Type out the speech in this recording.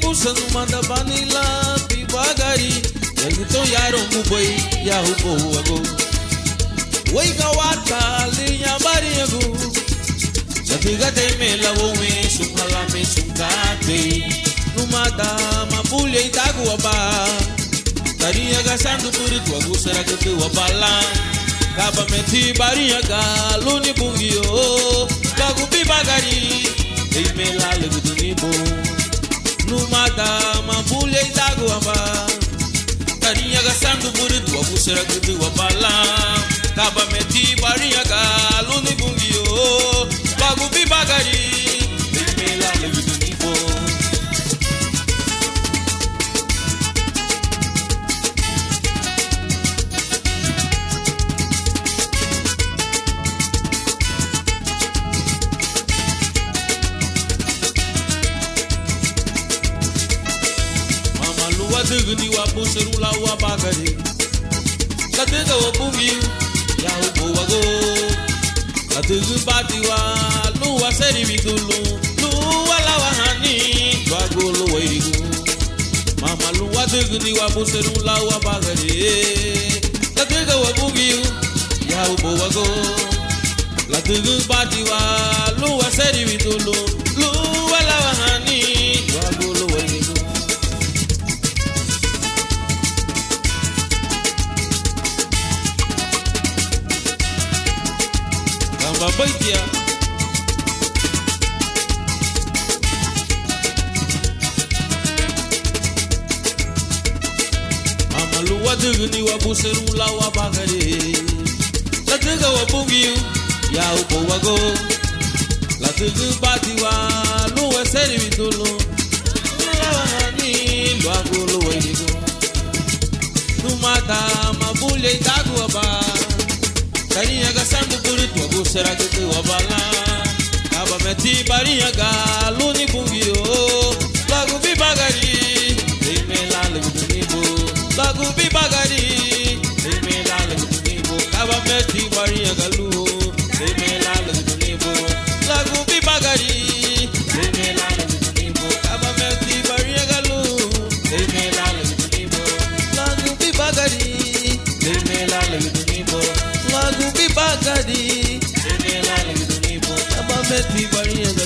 bagunça não manda banila pibagari. Ele tão yaro mubai ya hubo ago. Oi gawata linha bariago. Jatiga te mela wo me sungala me sungate. Numada mapulha itago aba. Tarinha gastando por tua gusara que tu abala. Kaba meti barinha galuni bungio. Lagu pibagari. Ei mela lego do nibo. Numada mapulha itago aba. Tarinha gastando por tua gusara que tu abala. Kaba meti barinha galuni bungio. Lagu pibagari. Ei mela lego do nibo. Ni wa puseru la wa bagari katega wa bungi ya ubo wago katega bati wa lu wa seri mikulu lu wa la wa hani wago lu wa irigu mama lu wa ni wa puseru la wa bagari katega wa bungi ya ubo wago katega bati wa lu wa seri mikulu lu wa la wa hani wago lu wa irigu. Babaitia Amalu wadugni wa buseru la wa bagare la tuga wa bungiu ya upo wago la tugu bati wa lu wa seri vitulu la wa ni lo ago lo wa digo numata mabule itagu aba. Tarinha gastando por tua gusara que tu abala. Kaba meti barinha galuni bungio. Lagu bibagari. Ei mela lego do nibo. Lagu bibagari. Ei mela lego do nibo. Kaba meti barinha galu. Ei mela lego do nibo. Lagu bibagari. Ei mela lego do nibo. Kaba meti barinha galu. Ei mela lego do nibo. Lagu bibagari. Ei mela lego do nibo. Lagu bibagari, ele lá no nibo, taba meti barinha da